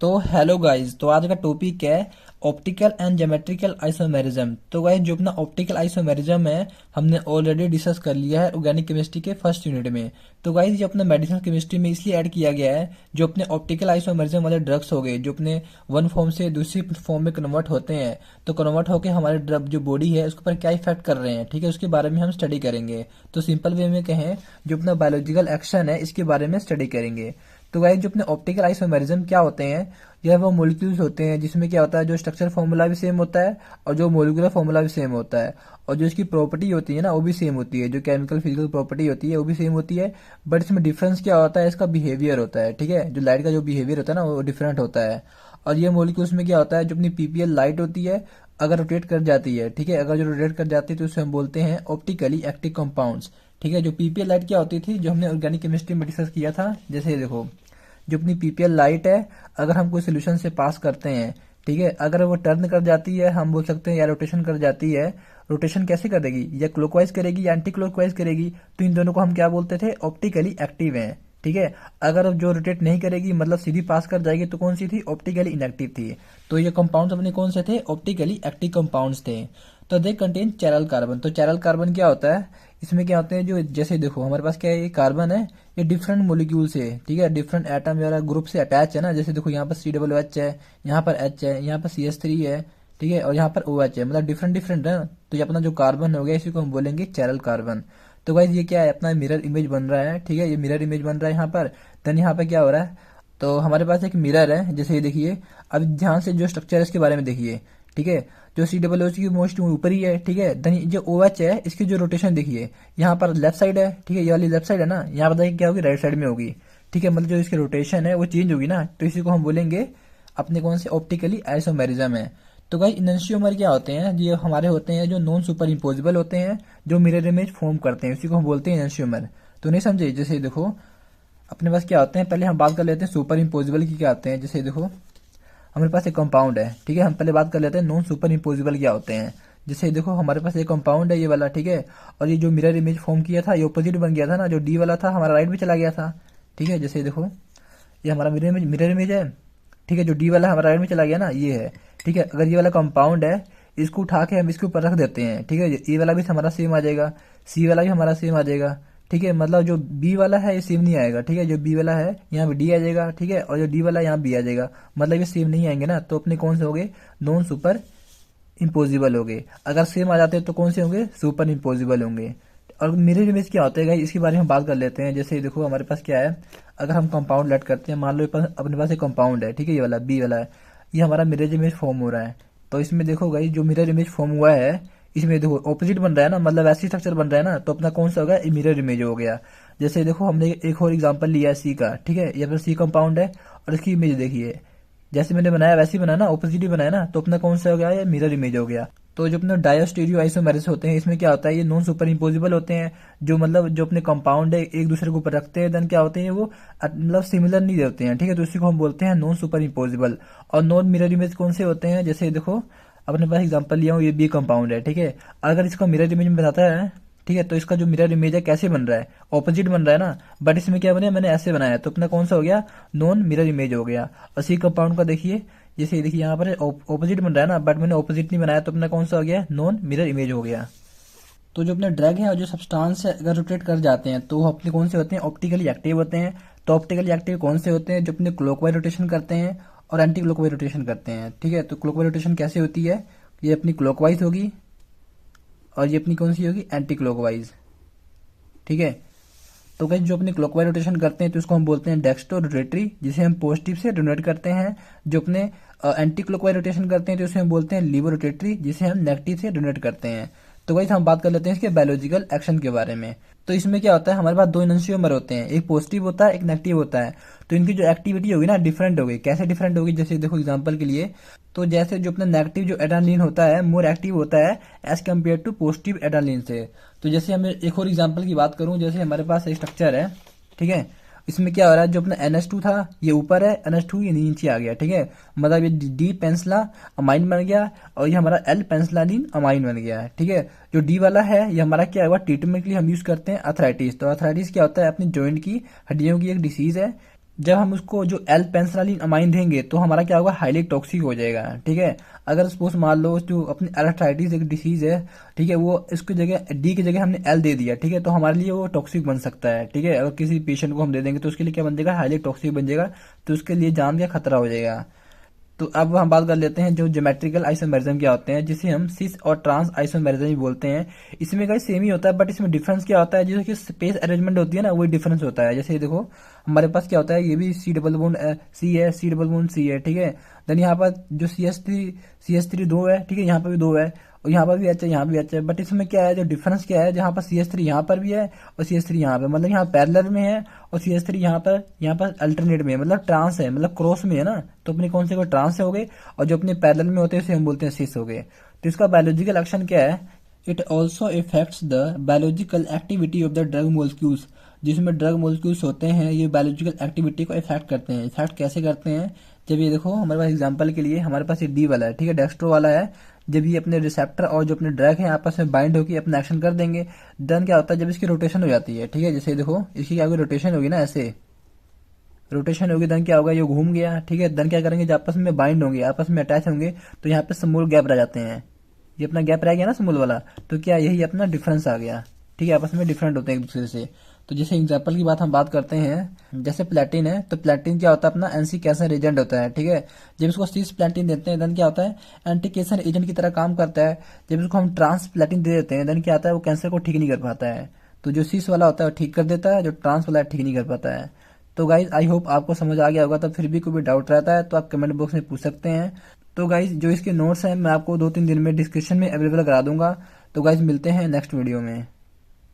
तो hello guys, तो आज का टॉपिक है ऑप्टिकल एंड ज्योमेट्रिकल आइसोमेरिज्म। तो गाइस, जो अपना ऑप्टिकल आइसोमेरिज्म है हमने ऑलरेडी डिस्कस कर लिया है ऑर्गेनिक केमिस्ट्री के फर्स्ट यूनिट में। तो गाइस, ये अपने मेडिसिनल केमिस्ट्री में इसलिए ऐड किया गया है, जो अपने ऑप्टिकल आइसोमेरिज्म वाले ड्रग्स हो गए जो अपने वन फॉर्म से दूसरी फॉर्म में कन्वर्ट होते हैं, तो कन्वर्ट होकर हमारे ड्रग जो बॉडी है उसके ऊपर क्या इफेक्ट कर रहे हैं, ठीक है, उसके बारे में हम स्टडी करेंगे। तो सिंपल वे में कहें, जो अपना बायोलॉजिकल एक्शन है इसके बारे में स्टडी करेंगे। तो गाइस, जो अपने ऑप्टिकल आइसोमेरिज्म क्या होते हैं, यह वो मॉलिक्यूल्स होते हैं जिसमें क्या होता है, जो स्ट्रक्चर फॉर्मूला भी सेम होता है और जो मॉलिक्यूलर फॉर्मूला भी सेम होता है, और जो इसकी प्रॉपर्टी होती है ना वो भी सेम होती है, जो केमिकल फिजिकल प्रॉपर्टी होती है वो भी सेम होती है। बट इसमें डिफरेंस क्या होता है, इसका बिहेवियर होता है, ठीक है, जो लाइट का जो बिहेवियर होता है ना वो डिफरेंट होता है। और ये मॉलिक्यूल्स में क्या होता है, जो अपनी पीपीएल लाइट होती है, अगर रोटेट कर जाती है, ठीक है, अगर जो रोटेट कर जाती है तो उसे हम बोलते हैं ऑप्टिकली एक्टिव कंपाउंड्स। ठीक है, जो पीपीएल लाइट क्या होती थी, जो हमने ऑर्गेनिक केमिस्ट्री में डिस्कस किया था, जैसे ये देखो, जो अपनी पीपीएल लाइट है, अगर हम कोई सोल्यूशन से पास करते हैं, ठीक है, अगर वो टर्न कर जाती है हम बोल सकते हैं, या रोटेशन कर जाती है। रोटेशन कैसे करेगी, या क्लॉकवाइज करेगी या एंटी क्लॉकवाइज करेगी, तो इन दोनों को हम क्या बोलते थे, ऑप्टिकली एक्टिव हैं। ठीक है, अगर जो रोटेट नहीं करेगी मतलब सीधी पास कर जाएगी तो कौन सी थी, ऑप्टिकली इनएक्टिव थी। तो ये कंपाउंड्स अपने कौन से थे, ऑप्टिकली एक्टिव कंपाउंड्स थे। तो दे कंटेन चैरल कार्बन। तो चैरल कार्बन क्या होता है, इसमें क्या होते हैं, जो जैसे देखो हमारे पास क्या है, ये कार्बन है, ये डिफरेंट मोलिक्यूल से, ठीक है, डिफरेंट एटम या ग्रुप से अटैच है ना। जैसे देखो यहाँ पर COOH है, यहाँ पर H है, यहाँ पर CH3 है, ठीक है, और यहाँ पर OH है, मतलब डिफरेंट डिफरेंट है। तो ये अपना जो कार्बन हो गया इसी को हम बोलेंगे चैरल कार्बन। तो गाइस, ये क्या है, अपना मिरर इमेज बन रहा है, ठीक है, ये मिरर इमेज बन रहा है यहाँ पर। देन यहाँ पे क्या हो रहा है, तो हमारे पास एक मिरर है, जैसे ये देखिए। अब ध्यान से जो स्ट्रक्चर है इसके बारे में देखिए, ठीक है, जो COOH की मोस्ट ऊपर ही है, ठीक है। देन जो OH है इसकी जो रोटेशन देखिए, यहाँ पर लेफ्ट साइड है, ठीक है, ये वाली लेफ्ट साइड है ना, यहाँ पर देखिए क्या होगी, राइट साइड में होगी, ठीक है, मतलब जो इसकी रोटेशन है वो चेंज होगी ना, तो इसी को हम बोलेंगे अपने कौन से, ऑप्टिकली आइसोमेरिज्म है। तो गाइस, इनैंशियोमर क्या होते हैं, ये हमारे होते हैं जो नॉन सुपर इम्पोजिबल होते हैं, जो मिरर इमेज फॉर्म करते हैं, उसी को हम बोलते हैं इनैंशियोमर। तो नहीं समझे, जैसे देखो अपने पास क्या होते हैं, पहले हम बात कर लेते हैं सुपर इम्पोजिबल की क्या होते हैं। जैसे देखो हमारे पास एक कंपाउंड है, ठीक है, हम पहले बात कर लेते हैं नॉन सुपर इम्पोजिबल क्या होते हैं। जैसे देखो हमारे पास एक कंपाउंड है ये वाला, ठीक है, और ये जो मिरर इमेज फॉर्म किया था ये ऑपोजिट बन गया था ना, जो डी वाला था हमारा राइट में चला गया था, ठीक है। जैसे देखो ये हमारा मिरर इमेज है, ठीक है, जो डी वाला हमारा राइट में चला गया ना ये है, ठीक है। अगर ये वाला कंपाउंड है, इसको उठा के हम इसके ऊपर रख देते हैं, ठीक है, ये वाला भी हमारा सेम आ जाएगा, सी वाला भी हमारा सेम आ जाएगा, ठीक है, मतलब जो बी वाला है ये सेम नहीं आएगा, ठीक है, जो बी वाला है यहाँ पे डी आ जाएगा, ठीक है, और जो डी वाला यहाँ बी आ जाएगा, मतलब ये सेम नहीं आएंगे ना, तो अपने कौन से हो गए, नॉन सुपर इम्पोजिबल हो गए। अगर सेम आ जाते हैं तो कौन से होंगे, सुपर इम्पोजिबल होंगे। और मिरर इमेज क्या होता है गाइस, इसके बारे में हम बात कर लेते हैं। जैसे देखो हमारे पास क्या है, अगर हम कंपाउंड लेट करते हैं, मान लो अपने पास एक कंपाउंड है, ठीक है, ये वाला बी वाला है, ये हमारा मिरर इमेज फॉर्म हो रहा है। तो इसमें देखो गाइस, जो मिरर इमेज फॉर्म हुआ है इसमें देखो ऑपोजिट बन रहा है ना, मतलब ऐसी स्ट्रक्चर बन रहा है ना, तो अपना कौन सा होगा, मिरर इमेज हो गया। जैसे देखो हमने एक और एग्जांपल लिया है सी का, ठीक है, ये अपना सी कंपाउंड है और इसकी इमेज देखिए, जैसे मैंने बनाया वैसे ही बनाया ना, ऑपोजिट ही बनाया ना, तो अपना कौन सा हो गया, ये मिरर इमेज हो गया। तो जो अपने डायोस्टेरियो आइसोमेरिस होते हैं, इसमें क्या होता है, ये नॉन सुपर इम्पोजिबल होते हैं, जो मतलब जो अपने कंपाउंड है एक दूसरे के ऊपर रखते हैं, देन क्या होते हैं वो मतलब सिमिलर नहीं होते हैं, ठीक है, तो इसी को हम बोलते हैं नॉन सुपर इम्पोजिबल। और नॉन मिरर इमेज कौन से होते हैं, जैसे देखो अपने पास एग्जांपल लिया हूँ, ये बी कंपाउंड है, ठीक है, अगर इसका मिरर इमेज में बताता है, ठीक है, तो इसका जो मिरर इमेज है कैसे बन रहा है, ऑपोजिट बन रहा है ना, बट इसमें क्या बना, मैंने ऐसे बनाया, तो अपना कौन सा हो गया, नॉन मिरर इमेज हो गया। और सी कंपाउंड का देखिए, जैसे ये देखिए यहाँ पर ऑपोजिट बन रहा है ना, बट मैंने ऑपोजिट नहीं बनाया, तो अपना कौन सा हो गया, नॉन मिरर इमेज हो गया। तो जो अपने ड्रग है और जो सब्सटेंस है अगर रोटेट कर जाते हैं तो वो अपने कौन से होते हैं, ऑप्टिकली एक्टिव होते हैं। तो ऑप्टिकली एक्टिव कौन से होते हैं, जो अपने क्लॉकवाइज रोटेशन करते हैं और एंटी क्लॉकवाइज रोटेशन करते हैं, ठीक है। तो क्लॉकवाइज रोटेशन कैसे होती है, ये अपनी क्लॉकवाइज होगी और ये अपनी कौन सी होगी, एंटी क्लॉकवाइज, ठीक है। तो गाइस, जो अपने क्लॉकवाइज रोटेशन करते हैं तो इसको हम बोलते हैं डेक्स्ट्रो रोटेटरी, जिसे हम पॉजिटिव से डोनेट करते हैं। जो अपने एंटी क्लॉकवाइज रोटेशन करते हैं तो इसे हम बोलते हैं लीवो रोटेटरी, जिसे हम नेगेटिव से डोनेट करते हैं। तो गाइस, हम बात कर लेते हैं इसके बायोलॉजिकल एक्शन के बारे में। तो इसमें क्या होता है, हमारे पास दो इनैंशियोमर होते हैं, एक पॉजिटिव होता है एक नेगेटिव होता है। तो इनकी जो एक्टिविटी होगी ना डिफरेंट होगी, कैसे डिफरेंट होगी, जैसे देखो एग्जांपल के लिए, तो जैसे जो अपना नेगेटिव जो एड्रेनलिन होता है मोर एक्टिव होता है as compare to positive adrenaline से। तो जैसे हमें एक और एग्जांपल की बात करूं, जैसे हमारे पास एक स्ट्रक्चर है, ठीक है, इसमें क्या हो रहा है, जो अपना NH2 था ये ऊपर है, NH2 ये नीचे आ गया, ठीक है, मतलब ये डी पेंसिला अमाइन बन गया और ये हमारा L पेंसिलानिन अमाइन बन गया है, ठीक है। जो डी वाला है ये हमारा क्या हुआ, ट्रीटमेंट के लिए हम यूज करते हैं अर्थराइटिस। तो अर्थराइटिस क्या होता है, अपनी जॉइंट की हड्डियों की एक डिसीज है, जब हम उसको जो एल पेंसिलानिन अमाइन देंगे तो हमारा क्या होगा, हाईली टॉक्सिक हो जाएगा। ठीक है, अगर सपोज मान लो जो अपनी अर्थराइटिस एक डिसीज है, ठीक है, वो इसकी जगह डी की जगह हमने एल दे दिया, ठीक है, तो हमारे लिए वो टॉक्सिक बन सकता है। ठीक है, अगर किसी पेशेंट को हम दे देंगे तो उसके लिए क्या बन जाएगा, हाईली टॉक्सिक बन जाएगा, तो उसके लिए जान का खतरा हो जाएगा। तो अब हम बात कर लेते हैं जो ज्योमेट्रिकल आइसोमेरिज्म क्या होते हैं, जिसे हम सिस और ट्रांस आइसोमेरिज्म भी बोलते हैं। इसमें कहीं सेम ही होता है, बट इसमें डिफरेंस क्या होता है, जैसे कि स्पेस अरेंजमेंट होती है ना, वही डिफरेंस होता है। जैसे देखो हमारे पास क्या होता है, ये भी सी डबल बॉन्ड सी है, सी डबल बॉन्ड सी है, ठीक है। देन यहाँ पर जो सी एस थ्री दो है, ठीक है, यहाँ पर भी दो है, और यहाँ पर भी एच है, यहाँ भी एच है। बट इसमें क्या है, जो डिफरेंस क्या है, जहाँ पर सी एस थ्री यहाँ पर भी है और सी एस थ्री यहाँ पे, मतलब यहाँ पैरेलल में है, और सी एस थ्री यहाँ पर अल्टरनेट में है, मतलब ट्रांस है, मतलब क्रॉस में है ना। तो अपने कौन से को ट्रांस हो गए, और जो अपने पैरेलल में होते हैं उसे हम बोलते हैं सिस हो गए। तो इसका बायोलॉजिकल एक्शन क्या है, it also effects the biological activity of the drug molecules. जिसमें ड्रग मोलिक्यूल्स होते हैं ये बायोलॉजिकल एक्टिविटी को इफेक्ट करते हैं। इफेक्ट कैसे करते हैं, जब ये देखो हमारे पास एग्जांपल के लिए हमारे पास ये डी वाला है, ठीक है, डेक्स्ट्रो वाला है। जब ये अपने रिसेप्टर और जो अपने ड्रग है आपस में बाइंड होकर अपना एक्शन कर देंगे, देन क्या होता है, जब इसकी रोटेशन हो जाती है, ठीक है, जैसे देखो इसकी क्या होगी, रोटेशन होगी ना, ऐसे रोटेशन होगी, देन क्या होगा, ये घूम गया, ठीक है। देन क्या करेंगे, जब आपस में बाइंड होंगे, आपस में अटैच होंगे, तो यहाँ पे स्मॉल गैप रह जाते हैं। ये अपना गैप रह गया ना स्मॉल वाला, तो क्या यही अपना डिफरेंस आ गया। ठीक है, आपस में डिफरेंट होते हैं एक दूसरे से। तो जैसे एग्जाम्पल की बात हम बात करते हैं, जैसे प्लेटिन है, तो प्लेटिन क्या होता है, अपना एंटी कैंसर एजेंट होता है। ठीक है, जब इसको सिस प्लेटिन देते हैं देन क्या होता है, एंटी कैंसर एजेंट की तरह काम करता है। जब इसको हम ट्रांस प्लेटिन दे देते हैं देन क्या आता है, वो कैंसर को ठीक नहीं कर पाता है। तो जो सिस वाला होता है वो ठीक कर देता है, जो ट्रांस वाला है ठीक नहीं कर पाता है। तो गाइज आई होप आपको समझ आ गया होगा। तो फिर भी कोई भी डाउट रहता है तो आप कमेंट बॉक्स में पूछ सकते हैं। तो गाइज जो इसके नोट्स हैं मैं आपको 2-3 दिन में डिस्क्रिप्शन में अवेलेबल करा दूंगा। तो गाइज मिलते हैं नेक्स्ट वीडियो में।